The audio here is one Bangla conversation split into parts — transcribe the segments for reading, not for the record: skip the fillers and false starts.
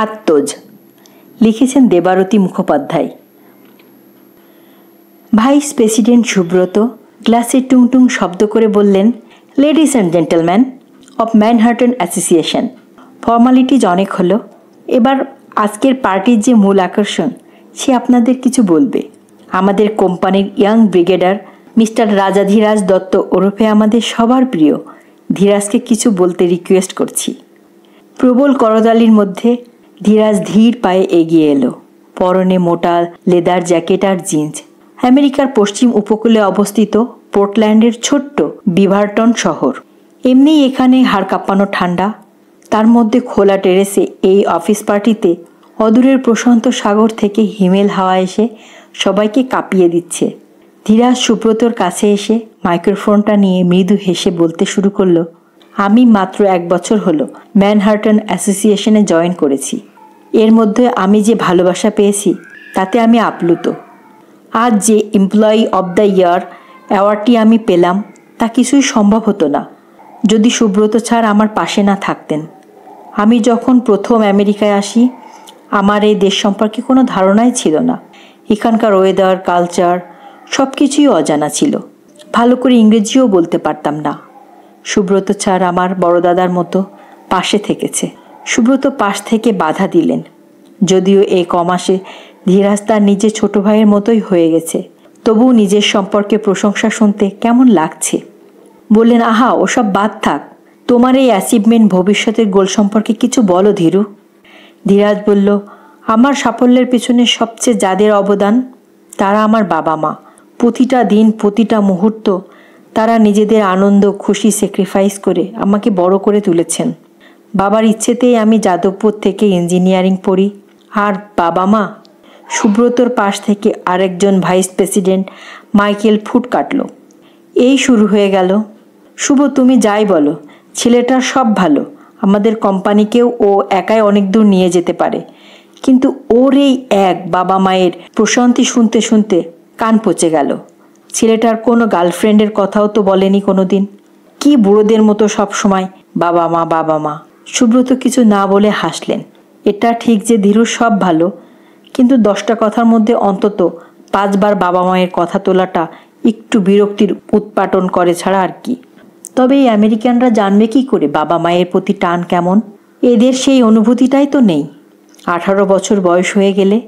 আত্মজ, লিখেছেন দেবারতী মুখোপাধ্যায়। ভাইস প্রেসিডেন্ট সুব্রত গ্লাসে টুংটুং শব্দ করে বললেন, ladies and gentleman of Manhattan association, formalities অনেক হলো, এবার আজকের পার্টির যে মূল আকর্ষণ সে আপনাদের কিছু বলবে। আমাদের কোম্পানির ইয়াং ব্রিগেডার মিস্টার রাজাধীরাজ দত্ত ওরফে আমাদের সবার প্রিয় ধীরাজকে কিছু বলতে রিকোয়েস্ট করছি। প্রবল করতালির মধ্যে ধীরাজ ধীর পায়ে এগিয়ে এলো। পরনে মোটা লেদার জ্যাকেট আর জিন্স। আমেরিকার পশ্চিম উপকূলে অবস্থিত পোর্টল্যান্ডের ছোট্ট বিভারটন শহর। এমনি এখানে হাড় কাঁপানো ঠান্ডা, তার মধ্যে খোলা টেরেসে এই অফিস পার্টিতে অদূরের প্রশান্ত সাগর থেকে হিমেল হাওয়া এসে সবাইকে কাঁপিয়ে দিচ্ছে। ধীরাজ সুব্রতর কাছে এসে মাইক্রোফোনটা নিয়ে মৃদু হেসে বলতে শুরু করলো, আমি মাত্র 1 বছর হলো ম্যানহাটন অ্যাসোসিয়েশনে জয়েন করেছি। এর মধ্যে আমি যে ভালোবাসা পেয়েছি তাতে আমি আপ্লুত। আজ যে এমপ্লয়ি অব দ্য ইয়ার অ্যাওয়ার্ডটি আমি পেলাম তা কিছুই সম্ভব হতো না যদি সুব্রত স্যার আমার পাশে না থাকতেন। আমি যখন প্রথম আমেরিকায় আসি আমার এই দেশ সম্পর্কে কোনো ধারণাই ছিল না। এখানকার ওয়েদার, কালচার সব কিছুই অজানা ছিল। ভালো করে ইংরেজিও বলতে পারতাম না। সুব্রত স্যার আমার বড় দাদার মতো পাশে থেকেছে। সুব্রত পাশ থেকে বাধা দিলেন। যদিও এই কমাসে ধীরাজ তার নিজের ছোট ভাইয়ের মতোই হয়ে গেছে, তবুও নিজের সম্পর্কে প্রশংসা শুনতে কেমন লাগছে। বললেন, আহা ওসব বাদ থাক, তোমার এই অ্যাচিভমেন্ট ভবিষ্যতের গোল সম্পর্কে কিছু বলো ধীরু। ধীরাজ বলল, আমার সাফল্যের পেছনে সবচেয়ে যাদের অবদান তারা আমার বাবা মা। প্রতিটা দিন প্রতিটা মুহূর্ত তারা নিজেদের আনন্দ খুশি স্যাক্রিফাইস করে আমাকে বড় করে তুলেছেন। বাবার ইচ্ছেতেই আমি যাদবপুর থেকে ইঞ্জিনিয়ারিং পড়ি। আর বাবা মা। সুব্রতর পাশ থেকে আরেকজন ভাইস প্রেসিডেন্ট মাইকেল ফুট কাটল। এই শুরু হয়ে গেল। শুভ, তুমি যাই বলো, ছেলেটার সব ভালো, আমাদের কোম্পানিকেও ও একাই অনেক দূর নিয়ে যেতে পারে, কিন্তু ওর এই এক বাবা মায়ের প্রশান্তি শুনতে শুনতে কান পচে গেল। ছেলেটার কোনো গার্লফ্রেন্ডের কথাও তো বলেনি কোনো দিন। কি বুড়োদের মতো সব সময় বাবা মা বাবা মা। সুব্রত কিছু না বলে হাসলেন। এটা ঠিক যে ধীরুর সব ভালো, কিন্তু 10টা কথার মধ্যে অন্তত 5 বার বাবা মায়ের কথা তোলাটা একটু বিরক্তির উৎপাটন করে ছাড়া আর কি। তবে এই আমেরিকানরা জানবে কি করে বাবা মায়ের প্রতি টান কেমন? এদের সেই অনুভূতিটাই তো নেই। 18 বছর বয়স হয়ে গেলে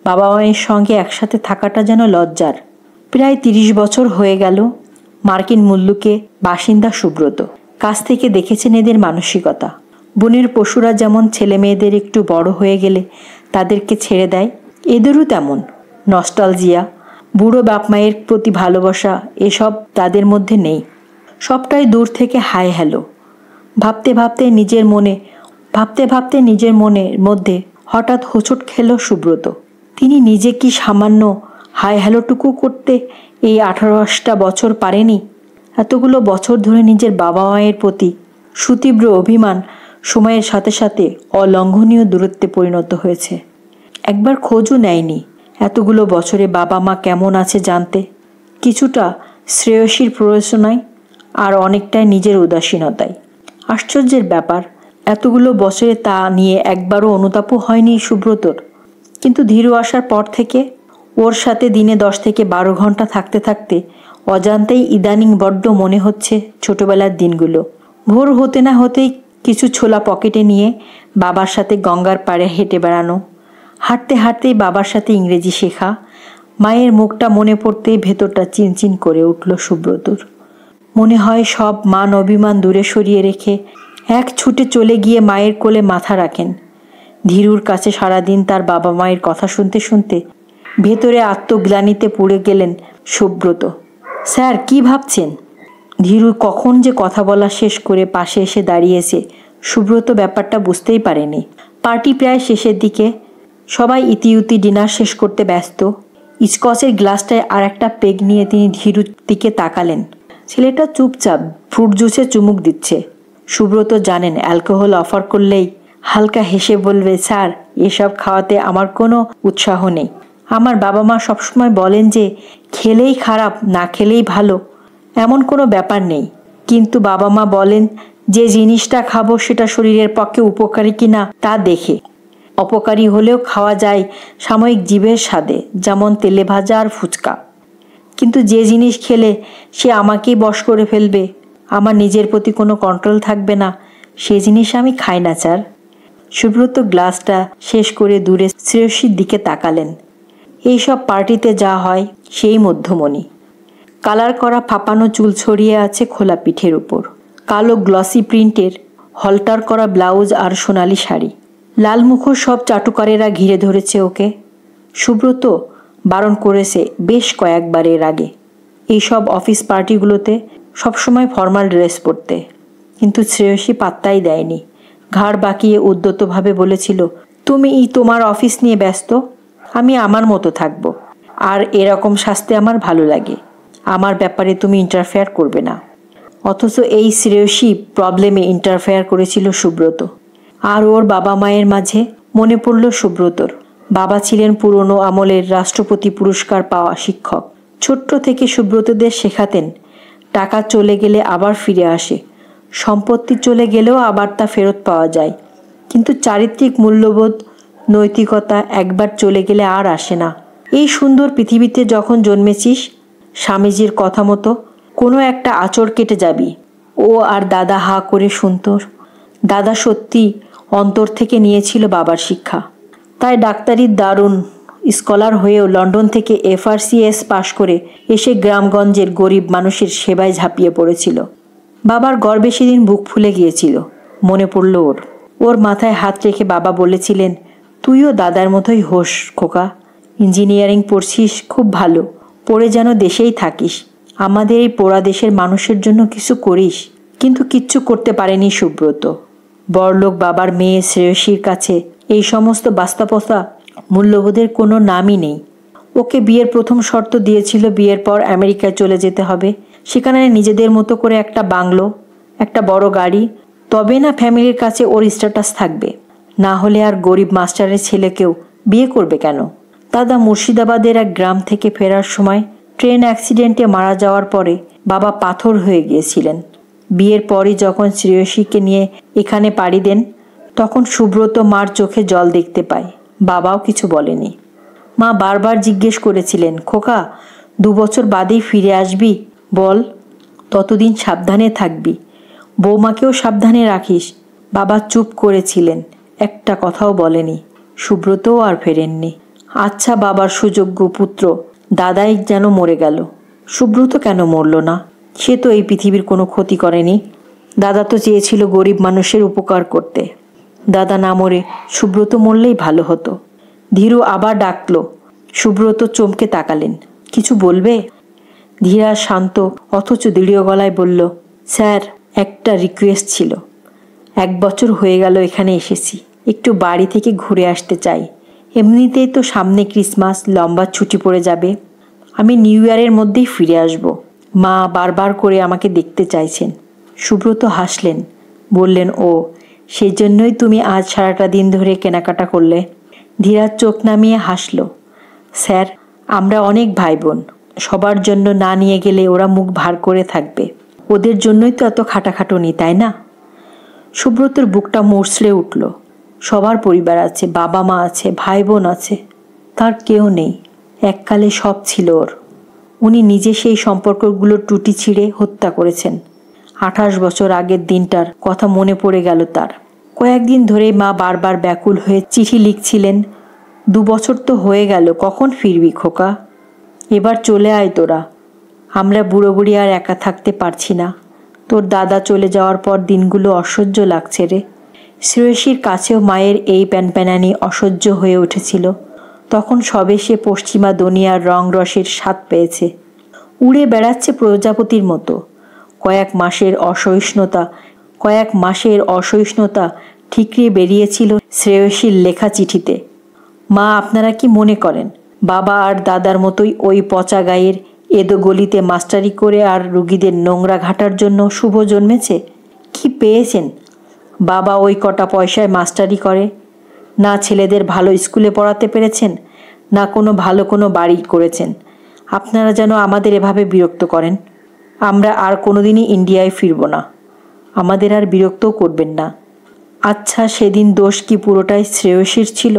বাবা মায়ের সঙ্গে একসাথে থাকাটা যেন লজ্জার। প্রায় 30 বছর হয়ে গেল মার্কিন মুল্লুকে বাসিন্দা সুব্রত। কাছ থেকে দেখেছেন এদের মানসিকতা। বনের পশুরা যেমন ছেলে মেয়েদের একটু বড় হয়ে গেলে তাদেরকে ছেড়ে দেয়, এদেরও তেমন নস্টালজিয়া, বুড়ো বাপ মায়ের প্রতি ভালোবাসা এসব তাদের মধ্যে নেই। সবটাই দূর থেকে হাই হ্যালো। ভাবতে ভাবতে নিজের মনের মধ্যে হঠাৎ হোঁচট খেল সুব্রত। তিনি নিজে কি সামান্য হাই হ্যালোটুকু করতে এই 18টা বছর পারেনি? এতগুলো বছর ধরে নিজের বাবা মায়ের প্রতি সুতীব্র অভিমান সময়ের সাথে সাথে অলঙ্ঘনীয় দূরত্বে পরিণত হয়েছে। একবার খোঁজও নেয়নি এতগুলো বছরে বাবা মা কেমন আছে জানতে। কিছুটা শ্রেয়সীর প্ররোচনায় আর অনেকটাই নিজের উদাসীনতায়। আশ্চর্যের ব্যাপার, এতগুলো বছরে তা নিয়ে একবারও অনুতাপও হয়নি সুব্রতর। কিন্তু ধীরু আসার পর থেকে ওর সাথে দিনে 10 থেকে 12 ঘন্টা থাকতে থাকতে অজান্তেই ইদানিং বড্ড মনে হচ্ছে ছোটবেলার দিনগুলো। ভোর হতে না হতেই কিছু ছোলা পকেটে নিয়ে বাবার সাথে গঙ্গার পাড়ে হেঁটে বেড়ানো, হাঁটতে হাঁটতেই বাবার সাথে ইংরেজি শেখা। মায়ের মুখটা মনে পড়তেই ভেতরটা চিনচিন করে উঠল সুব্রতর। মনে হয় সব মান অভিমান দূরে সরিয়ে রেখে এক ছুটে চলে গিয়ে মায়ের কোলে মাথা রাখেন। ধীরুর কাছে সারাদিন তার বাবা মায়ের কথা শুনতে শুনতে ভেতরে আত্মগ্লানিতে পুড়ে গেলেন সুব্রত। স্যার কি ভাবছেন? ধীরু কখন যে কথা বলা শেষ করে পাশে এসে দাঁড়িয়েছে সুব্রত ব্যাপারটা বুঝতেই পারেনি। পার্টি প্রায় শেষের দিকে। সবাই ইতিউতি ডিনার শেষ করতে ব্যস্ত। স্কচের গ্লাসটায় আর একটা পেগ নিয়ে তিনি ধীরুর দিকে তাকালেন। ছেলেটা চুপচাপ ফ্রুট জুসে চুমুক দিচ্ছে। সুব্রত জানেন অ্যালকোহল অফার করলেই হালকা হেসে বলবে, স্যার এসব খাওয়াতে আমার কোনো উৎসাহ নেই। আমার বাবা মা সবসময় বলেন যে খেলেই খারাপ, না খেলেই ভালো, এমন কোনো ব্যাপার নেই। কিন্তু বাবা মা বলেন যে জিনিসটা খাবো সেটা শরীরের পক্ষে উপকারী কিনা তা দেখে। অপকারী হলেও খাওয়া যায় সাময়িক জিভের স্বাদে, যেমন তেলে ভাজা আর ফুচকা। কিন্তু যে জিনিস খেলে সে আমাকেই বশ করে ফেলবে, আমার নিজের প্রতি কোনো কন্ট্রোল থাকবে না, সে জিনিস আমি খাই না স্যার। সুব্রত গ্লাসটা শেষ করে দূরে শ্রেয়সীর দিকে তাকালেন। এইসব পার্টিতে যা হয় সেই মধ্যমণি। কালার করা ফাঁপানো চুল ছড়িয়ে আছে খোলা পিঠের উপর, কালো গ্লসি প্রিন্টের হলটার করা ব্লাউজ আর সোনালি শাড়ি। লাল মুখোশ সব চাটুকারেরা ঘিরে ধরেছে ওকে। সুব্রত বারণ করেছে বেশ কয়েকবার এর আগে এইসব অফিস পার্টিগুলোতে সবসময় ফর্মাল ড্রেস পরতে, কিন্তু শ্রেয়সী পাত্তাই দেয়নি। ঘাড় বাঁকিয়ে উদ্যতভাবে বলেছিল, তুমি তোমার অফিস নিয়ে ব্যস্ত, আমি আমার মতো থাকব, আর এরকম সাজতে আমার ভালো লাগে, আমার ব্যাপারে তুমি ইন্টারফেয়ার করবে না। অথচ এই শ্রেয়সী প্রবলেমে ইন্টারফেয়ার করেছিল সুব্রত। আর ওর বাবা মায়ের মাঝে মনে পড়ল সুব্রতর বাবা ছিলেন পুরনো আমলের রাষ্ট্রপতি পুরস্কার পাওয়া শিক্ষক। ছোট্ট থেকে সুব্রতদের শেখাতেন টাকা চলে গেলে আবার ফিরে আসে, সম্পত্তি চলে গেলেও আবার তা ফেরত পাওয়া যায়, কিন্তু চারিত্রিক মূল্যবোধ, নৈতিকতা একবার চলে গেলে আর আসে না। এই সুন্দর পৃথিবীতে যখন জন্মেছিস, স্বামীজির কথা মতো কোনো একটা আঁচড় কেটে যাবি। ও আর দাদা হা করে শুনত। দাদা সত্যি অন্তর থেকে নিয়েছিল বাবার শিক্ষা, তাই ডাক্তারির দারুণ স্কলার হয়েও লন্ডন থেকে FRCS পাশ করে এসে গ্রামগঞ্জের গরিব মানুষের সেবায় ঝাঁপিয়ে পড়েছিল। বাবার গর্বে সেদিন বুক ফুলে গিয়েছিল। মনে পড়ল ওর মাথায় হাত রেখে বাবা বলেছিলেন, তুইও দাদার মতোই হোস খোকা, ইঞ্জিনিয়ারিং পড়ছিস, খুব ভালো, পড়ে যেন দেশেই থাকিস, আমাদের এই পোড়া দেশের মানুষের জন্য কিছু করিস। কিন্তু কিচ্ছু করতে পারেনি সুব্রত। বড়লোক বাবার মেয়ে শ্রেয়সীর কাছে এই সমস্ত বাস্তবতা মূল্যবোধের কোনো নামই নেই। ওকে বিয়ের প্রথম শর্ত দিয়েছিল বিয়ের পর আমেরিকায় চলে যেতে হবে, সেখানে নিজেদের মতো করে একটা বাংলো, একটা বড় গাড়ি, তবে না ফ্যামিলির কাছে ওর স্ট্যাটাস থাকবে, না হলে আর গরিব মাস্টারের ছেলেকেও বিয়ে করবে কেন। দাদা মুর্শিদাবাদের এক গ্রাম থেকে ফেরার সময় ট্রেন অ্যাক্সিডেন্টে মারা যাওয়ার পরে বাবা পাথর হয়ে গিয়েছিলেন। বিয়ের পরই যখন শ্রেয়সীকে নিয়ে এখানে পাড়ি দেন, তখন সুব্রত মার চোখে জল দেখতে পায়। বাবাও কিছু বলেনি। মা বারবার জিজ্ঞেস করেছিলেন, খোকা 2 বছর বাদেই ফিরে আসবি, বল, ততদিন সাবধানে থাকবি, বৌমাকেও সাবধানে রাখিস। বাবা চুপ করেছিলেন, একটা কথাও বলেনি। সুব্রতও আর ফেরেননি। আচ্ছা, বাবার সুযোগ্য পুত্র দাদাই যেন মরে গেল, সুব্রত কেন মরল না? সে তো এই পৃথিবীর কোনো ক্ষতি করেনি। দাদা তো চেয়েছিল গরিব মানুষের উপকার করতে। দাদা না মরে সুব্রত মরলেই ভালো হতো। ধীরু আবার ডাকল। সুব্রত চমকে তাকালেন। কিছু বলবে? ধীরা শান্ত অথচ দৃঢ় গলায় বলল, স্যার, একটা রিকোয়েস্ট ছিল। 1 বছর হয়ে গেল এখানে এসেছি, একটু বাড়ি থেকে ঘুরে আসতে চাই। এমনিতেই তো সামনে ক্রিসমাস, লম্বা ছুটি পড়ে যাবে, আমি নিউ ইয়ারের মধ্যেই ফিরে আসব। মা বারবার করে আমাকে দেখতে চাইছেন। সুব্রত হাসলেন, বললেন, ও, সেই জন্যই তুমি আজ সারাটা দিন ধরে কেনাকাটা করলে? ধীরাজ চোখ নামিয়ে হাসল। স্যার, আমরা অনেক ভাই বোন, সবার জন্য না নিয়ে গেলে ওরা মুখ ভার করে থাকবে, ওদের জন্যই তো এত খাটাখাটুনি, তাই না? সুব্রতর বুকটা মরছড়ে উঠল। সবার পরিবার আছে, বাবা মা আছে, ভাই বোন আছে, তার কেউ নেই। এককালে সব ছিল ওর। উনি নিজে সেই সম্পর্কগুলো টুটি ছিঁড়ে হত্যা করেছেন। 28 বছর আগের দিনটার কথা মনে পড়ে গেল তার। কয়েকদিন ধরেই মা বারবার ব্যাকুল হয়ে চিঠি লিখছিলেন, 2 বছর তো হয়ে গেল, কখন ফিরবি খোকা? এবার চলে আয় তোরা, আমরা বুড়ো বুড়ি আর একা থাকতে পারছি না। তোর দাদা চলে যাওয়ার পর দিনগুলো অসহ্য লাগছে রে। শ্রেয়সীর কাছেও মায়ের এই প্যানপ্যানানি অসহ্য হয়ে উঠেছিল। তখন সবে সে পশ্চিমা দুনিয়ার রং রসের স্বাদ পেয়েছে। উড়ে বেড়াচ্ছে প্রজাপতির মতো। কয়েক মাসের অসহিষ্ণুতা ঠিকরে বেরিয়েছিল শ্রেয়সীর লেখা চিঠিতে। মা, আপনারা কি মনে করেন বাবা আর দাদার মতোই ওই পচা গায়ের এদো গলিতে মাস্টারি করে আর রুগীদের নোংরা ঘাটার জন্য শুভ জন্মেছে? কি পেয়েছেন? বাবা ওই কটা পয়সায় মাস্টারি করে, না ছেলেদের ভালো স্কুলে পড়াতে পেরেছেন, না কোনো বাড়ি করেছেন। আপনারা যেন আমাদের এভাবে বিরক্ত করেন। আমরা আর কোনোদিনই ইন্ডিয়ায় ফিরব না, আমাদের আর বিরক্তও করবেন না। আচ্ছা, সেদিন দোষ কি পুরোটাই শ্রেয়সীর ছিল?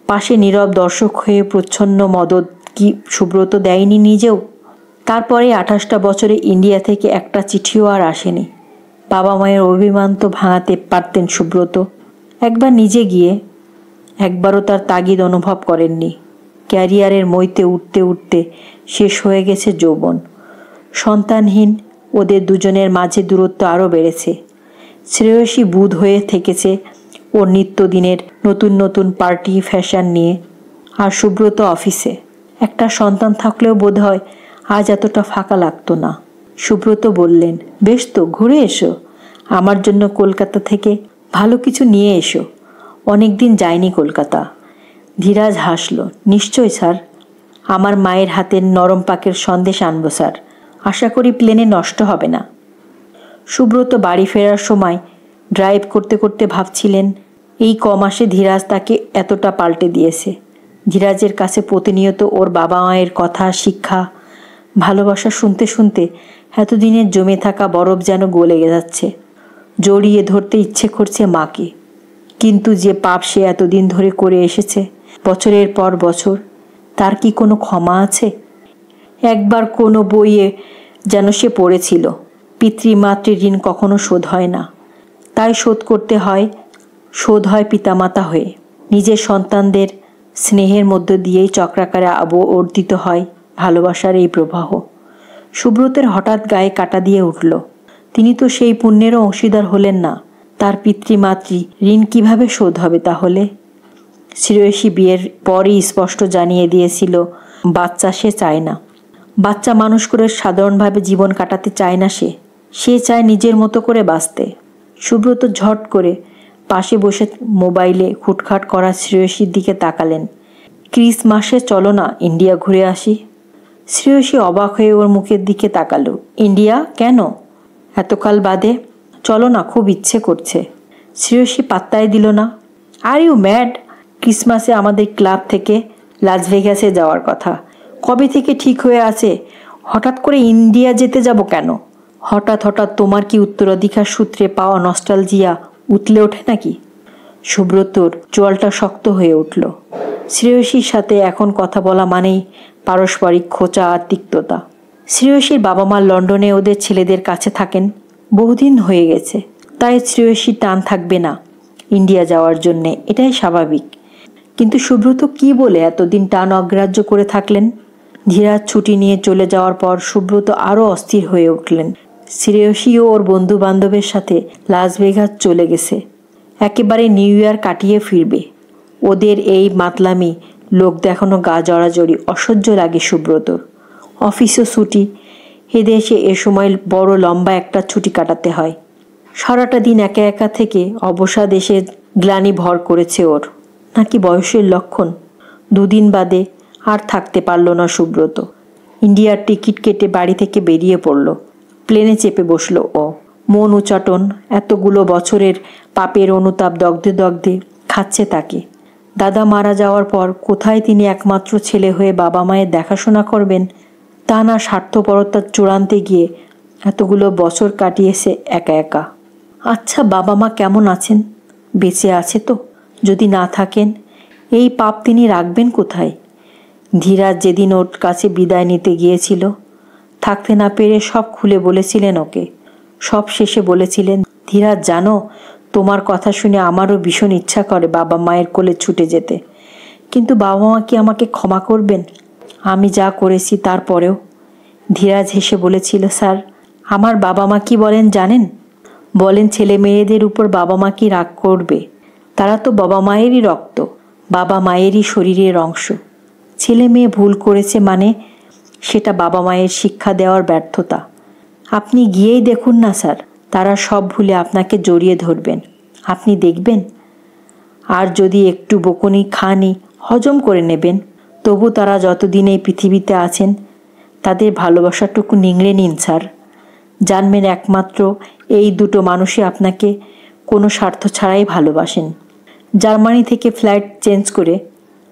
পাশে নীরব দর্শক হয়ে প্রচ্ছন্ন মদত কি সুব্রত দেয়নি নিজেও? তারপরে 28টা বছরে ইন্ডিয়া থেকে একটা চিঠিও আর আসেনি। বাবা মায়ের অভিমান তো ভাঙাতে পারতেন সুব্রত। একবার নিজে গিয়ে, একবারও তার তাগিদ অনুভব করেননি। ক্যারিয়ারের মইতে উঠতে উঠতে শেষ হয়ে গেছে যৌবন। সন্তানহীন ওদের দুজনের মাঝে দূরত্ব আরও বেড়েছে। শ্রেয়সী বুঁদ হয়ে থেকেছে ওর নিত্যদিনের নতুন নতুন পার্টি ফ্যাশন নিয়ে, আর সুব্রত অফিসে। একটা সন্তান থাকলেও বোধহয় আজ এতটা ফাঁকা লাগতো না। সুব্রত বললেন, বেশ তো, ঘুরে এসো। আমার জন্য কলকাতা থেকে ভালো কিছু নিয়ে এসো। অনেক দিন যায়নি কলকাতা। ধীরাজ হাসল। নিশ্চয় স্যার, আমার মায়ের হাতের নরম পাকের সন্দেশ আনবো স্যার। আশা করি প্লেনে নষ্ট হবে না। সুব্রত বাড়ি ফেরার সময় ড্রাইভ করতে করতে ভাবছিলেন, এই কমাসে ধীরাজ তাকে এতটা পাল্টে দিয়েছে। ধীরাজের কাছে প্রতিনিয়ত ওর বাবা মায়ের কথা, শিক্ষা, ভালোবাসা শুনতে শুনতে এতদিনের জমে থাকা বরফ যেন গলে যাচ্ছে। জড়িয়ে ধরতে ইচ্ছে করছে মাকে। কিন্তু যে পাপ সে এতদিন ধরে করে এসেছে, বছরের পর বছর, তার কি কোনো ক্ষমা আছে? একবার কোনো বইয়ে যেন সে পড়েছিল, পিতৃমাতৃ ঋণ কখনো শোধ হয় না, তাই শোধ করতে হয়, শোধ হয় পিতামাতা হয়ে। নিজের সন্তানদের স্নেহের মধ্য দিয়েই চক্রাকারে আবর্তিত হয় ভালোবাসার এই প্রবাহ। সুব্রতের হঠাৎ গায়ে কাটা দিয়ে উঠল। তিনি তো সেই পুণ্যেরও অংশীদার হলেন না। তার পিতৃমাতৃ ঋণ কিভাবে শোধ হবে তাহলে? শ্রেয়সী বিয়ের পরই স্পষ্ট জানিয়ে দিয়েছিল, বাচ্চা সে চায় না। বাচ্চা মানুষ করে সাধারণভাবে জীবন কাটাতে চায় না সে চায় নিজের মতো করে বাঁচতে। সুব্রত ঝট করে পাশে বসে মোবাইলে খুটখাট করা শ্রেয়সীর দিকে তাকালেন। ক্রিসমাসে চলো না ইন্ডিয়া ঘুরে আসি। শ্রেয়সী অবাক হয়ে ওর মুখের দিকে তাকালো। ইন্ডিয়া কেন? এতকাল বাদে? চলো না, খুব ইচ্ছে করছে। শ্রেয়সী পাত্তাই দিল না। Are you mad? ক্রিসমাসে আমাদের ক্লাব থেকে লাস ভেগাসে যাওয়ার কথা। কবে থেকে ঠিক হয়ে আছে? হঠাৎ করে ইন্ডিয়া যেতে যাব কেন? হঠাৎ হঠাৎ তোমার কি উত্তরাধিকার সূত্রে পাওয়া নস্টালজিয়া উতলে ওঠে নাকি? সুব্রতর চোয়ালটা শক্ত হয়ে উঠল। শ্রেয়সীর সাথে এখন কথা বলা মানেই পারস্পরিক খোঁচা আর তিক্ততা। শ্রেয়সীর বাবা মা লন্ডনে ওদের ছেলেদের কাছে থাকেন, বহুদিন হয়ে গেছে। তাই শ্রেয়সীর টান থাকবে না ইন্ডিয়া যাওয়ার জন্যে, এটাই স্বাভাবিক। কিন্তু সুব্রত কি বলে এতদিন টান অগ্রাহ্য করে থাকলেন? ধীরাজ ছুটি নিয়ে চলে যাওয়ার পর সুব্রত আরও অস্থির হয়ে উঠলেন। শ্রেয়সীও ওর বন্ধু বান্ধবের সাথে লাস ভেগাস চলে গেছে। একেবারে নিউ ইয়ার কাটিয়ে ফিরবে। ওদের এই মাতলামি, লোক দেখানো, গা জড়াজড়ি অসহ্য লাগে সুব্রতর। অফিসও ছুটি। এদেশে এ সময় বড় লম্বা একটা ছুটি কাটাতে হয়। সারাটা দিন একা একা থেকে অবসাদ এসে গ্লানি ভর করেছে ওর। নাকি বয়সের লক্ষণ? দুদিন বাদে আর থাকতে পারল না সুব্রত। ইন্ডিয়ার টিকিট কেটে বাড়ি থেকে বেরিয়ে পড়ল। প্লেনে চেপে বসল ও। মন উচাটন, এতগুলো বছরের পাপের অনুতাপ দগ্ধে দগ্ধে খাচ্ছে তাকে। দাদা মারা যাওয়ার পর কোথায় তিনি একমাত্র ছেলে হয়ে বাবা মায়ের দেখাশোনা করবেন, তা না স্বার্থপরতার চূড়ান্তে গিয়ে এতগুলো বছর কাটিয়েছে একা একা। আচ্ছা, বাবা মা কেমন আছেন? বেঁচে আছে তো? যদি না থাকেন, এই পাপ তিনি রাখবেন কোথায়? ধীরাজ যেদিন ওর কাছে বিদায় নিতে গিয়েছিল, থাকতে না পেরে সব খুলে বলেছিলেন ওকে। সব শেষে বলেছিলেন, ধীরাজ জানো, তোমার কথা শুনে আমারও ভীষণ ইচ্ছা করে বাবা মায়ের কোলে ছুটে যেতে, কিন্তু বাবা মা কি আমাকে ক্ষমা করবেন আমি যা করেছি তারপরেও? ধীরাজ হেসে বলেছিল, স্যার, আমার বাবা মা কি বলেন জানেন? বলেন ছেলে মেয়েদের উপর বাবা মা কি রাগ করবে? তারা তো বাবা মায়েরই রক্ত, বাবা মায়েরই শরীরের অংশ। ছেলে মেয়ে ভুল করেছে মানে সেটা বাবা মায়ের শিক্ষা দেওয়ার ব্যর্থতা। আপনি গিয়েই দেখুন না স্যার, তারা সব ভুলে আপনাকে জড়িয়ে ধরবেন, আপনি দেখবেন। আর যদি একটু বকুনি খানি হজম করে নেবেন, তবু তারা যতদিন এই পৃথিবীতে আছেন তাদের ভালোবাসাটুকু নিংড়ে নিন স্যার। জানবেন একমাত্র এই দুটো মানুষই আপনাকে কোনো স্বার্থ ছাড়াই ভালোবাসেন। জার্মানি থেকে ফ্লাইট চেঞ্জ করে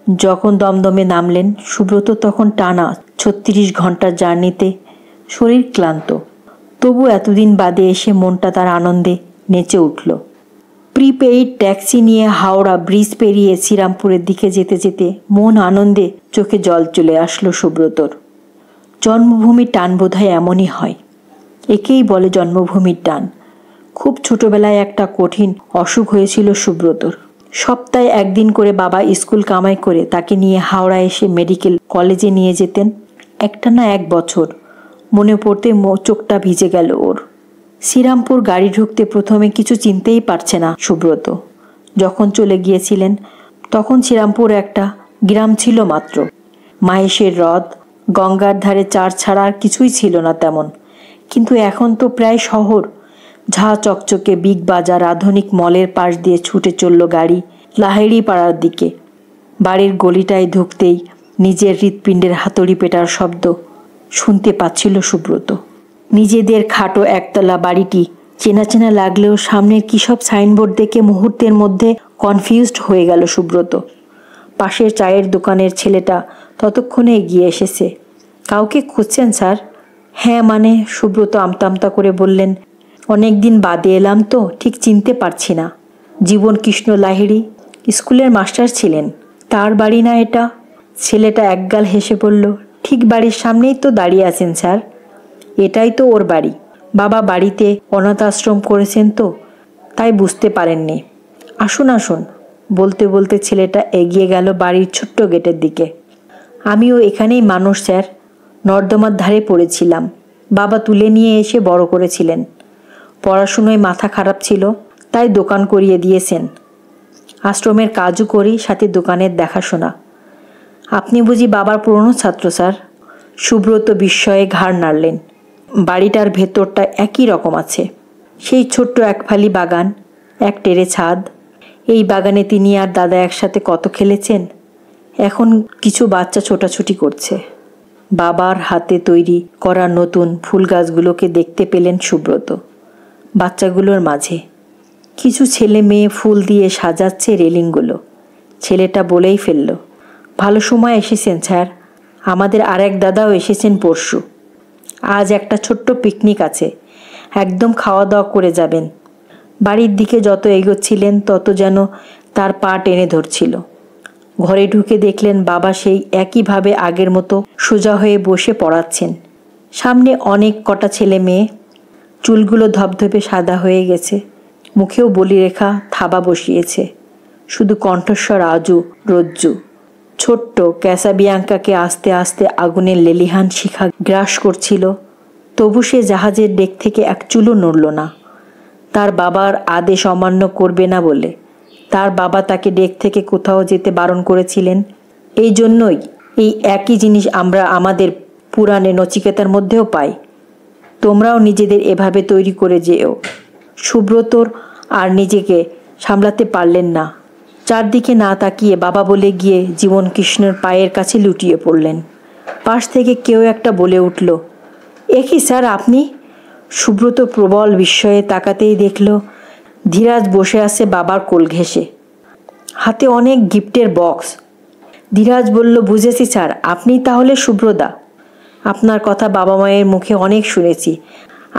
যখন দমদমে নামলেন, সুব্রত তখন টানা 36 ঘন্টার জার্নিতে শরীর ক্লান্ত। তবু এতদিন বাদে এসে মনটা তার আনন্দে নেচে উঠল। প্রিপেইড ট্যাক্সি নিয়ে হাওড়া ব্রিজ পেরিয়ে শ্রীরামপুরের দিকে যেতে যেতে মন আনন্দে চোখে জল চলে আসলো সুব্রতর। জন্মভূমির টান বোধহয় এমনই হয়, একেই বলে জন্মভূমির টান। খুব ছোটবেলায় একটা কঠিন অসুখ হয়েছিল সুব্রতর। সপ্তাহে একদিন করে বাবা স্কুল কামাই করে তাকে নিয়ে হাওড়া এসে মেডিকেল কলেজে নিয়ে যেতেন। একটা না 1 বছর, মনে পড়তে চোখটা ভিজে গেল ওর। শ্রীরামপুর গাড়ি ঢুকতে প্রথমে কিছু চিনতেই পারছে না সুব্রত। যখন চলে গিয়েছিলেন তখন শ্রীরামপুর একটা গ্রাম ছিল মাত্র। মাহেশের হ্রদ, গঙ্গার ধারে চার্চ ছাড়া আর কিছুই ছিল না তেমন। কিন্তু এখন তো প্রায় শহর। ঝা চকচকে বিগ বাজার, আধুনিক মলের পাশ দিয়ে ছুটে চলল গাড়ি লাহেড়ি পাড়ার দিকে। বাড়ির গলিটায় ঢুকতেই নিজের হৃৎপিণ্ডের হাতুড়ি পেটার শব্দ শুনতে পাচ্ছিল সুব্রত। নিজেদের খাটো একতলা বাড়িটি চেনা চেনা লাগলেও সামনের কী সব সাইনবোর্ড দেখে মুহূর্তের মধ্যে কনফিউজড হয়ে গেল সুব্রত। পাশের চায়ের দোকানের ছেলেটা ততক্ষণে এগিয়ে এসেছে। কাউকে খুঁজছেন স্যার? হ্যাঁ মানে, সুব্রত আমতা আমতা করে বললেন। অনেক দিন বাদে এলাম তো ঠিক চিনতে পারছি না। জীবন কৃষ্ণ লাহিড়ী স্কুলের মাস্টার ছিলেন, তার বাড়ি না এটা? ছেলেটা একগাল হেসে বলল, ঠিক বাড়ির সামনেই তো দাঁড়িয়ে আছেন স্যার, এটাই তো ওর বাড়ি। বাবা বাড়িতে অনাথ আশ্রম করেছেন তো তাই বুঝতে পারেননি। আসুন আসুন, বলতে বলতে ছেলেটা এগিয়ে গেল বাড়ির ছোট্ট গেটের দিকে। আমিও এখানেই মানুষ স্যার, নর্দমার ধারে পড়েছিলাম। বাবা তুলে নিয়ে এসে বড় করেছিলেন। পড়াশুনোয় মাথা খারাপ ছিল তাই দোকান করিয়ে দিয়েছেন। আশ্রমের কাজও করি, সাথে দোকানের দেখাশোনা। আপনি বুঝি বাবার পুরনো ছাত্র স্যার? সুব্রত বিস্ময়ে ঘাড় নাড়লেন। বাড়িটার ভেতরটা একই রকম আছে। সেই ছোট্ট এক ফালি বাগান, এক টেরে ছাদ। এই বাগানে তিনি আর দাদা একসাথে কত খেলেছেন। এখন কিছু বাচ্চা ছোটাছুটি করছে। বাবার হাতে তৈরি করা নতুন ফুল গাছগুলোকে দেখতে পেলেন সুব্রত। বাচ্চাগুলোর মাঝে কিছু ছেলে মেয়ে ফুল দিয়ে সাজাচ্ছে রেলিংগুলো। ছেলেটা বলেই ফেলল, ভালো সময় এসেছেন স্যার, আমাদের আরেক দাদাও এসেছেন পরশু। আজ একটা ছোট্ট পিকনিক আছে, একদম খাওয়া দাওয়া করে যাবেন। বাড়ির দিকে যত এগোচ্ছিলেন তত যেন তার পা টেনে ধরছিল। ঘরে ঢুকে দেখলেন বাবা সেই একইভাবে আগের মতো সোজা হয়ে বসে পড়াচ্ছেন। সামনে অনেক কটা ছেলে মেয়ে, চুলগুলো ধবধবে সাদা হয়ে গেছে, মুখেও বলিরেখা থাবা বসিয়েছে, শুধু কণ্ঠস্বর আজু রজ্জু। ছোট্ট ক্যাসাবিয়াঙ্কাকে আস্তে আস্তে আগুনের লেলিহান শিখা গ্রাস করছিল, তবু সে জাহাজের ডেক থেকে এক চুলও নড়ল না। তার বাবার আদেশ অমান্য করবে না বলে। তার বাবা তাকে ডেক থেকে কোথাও যেতে বারণ করেছিলেন। এই জন্যই এই একই জিনিস আমরা আমাদের পুরাণে নচিকেতার মধ্যেও পাই। তোমরাও নিজেদের এভাবে তৈরি করে যেও। সুব্রতর আর নিজেকে সামলাতে পারলেন না। চারদিকে না তাকিয়ে বাবা বলে গিয়ে জীবন কৃষ্ণের পায়ের কাছে লুটিয়ে পড়লেন। পাশ থেকে কেউ একটা বলে উঠল, এ কি স্যার আপনি? সুব্রত প্রবল বিস্ময়ে তাকাতেই দেখল ধীরাজ বসে আছে বাবার কোল ঘেঁষে, হাতে অনেক গিফটের বক্স। ধীরাজ বলল, বুঝেছি স্যার, আপনি তাহলে সুব্রদা। আপনার কথা বাবা মায়ের মুখে অনেক শুনেছি।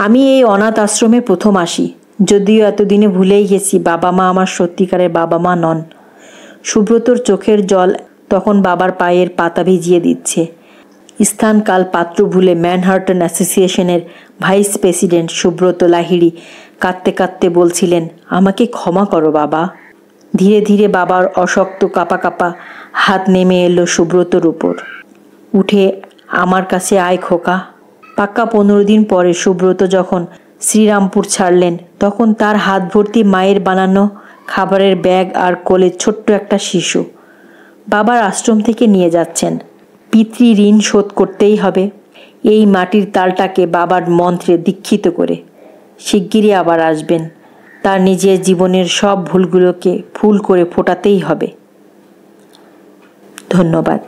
আমি এই অনাথ আশ্রমে প্রথম আসি, যদিও এতদিনে ভুলেই গেছি বাবা মা আমার সত্যিকারের বাবা মা নন। সুব্রতর চোখের জল তখন বাবার পায়ের পাতা ভিজিয়ে দিচ্ছে। স্থানকাল পাত্র ভুলে ম্যানহাটন অ্যাসোসিয়েশনের ভাইস প্রেসিডেন্ট সুব্রত লাহিড়ী কাঁদতে কাঁদতে বলছিলেন, আমাকে ক্ষমা করো বাবা। ধীরে ধীরে বাবার অশক্ত কাঁপা কাঁপা হাত নেমে এলো সুব্রতর উপর। উঠে আমার কাছে আয় খোকা। পাক্কা 15 দিন পরে সুব্রত যখন শ্রীরামপুর ছাড়লেন তখন তার হাত ভর্তি মায়ের বানানো খাবারের ব্যাগ আর কোলে ছোট্ট একটা শিশু। বাবার আশ্রম থেকে নিয়ে যাচ্ছেন। পিতৃ ঋণ শোধ করতেই হবে। এই মাটির তালটাকে বাবার মন্ত্রে দীক্ষিত করে শিগগিরই আবার আসবেন। তার নিজের জীবনের সব ভুলগুলোকে ফুল করে ফোটাতেই হবে। ধন্যবাদ।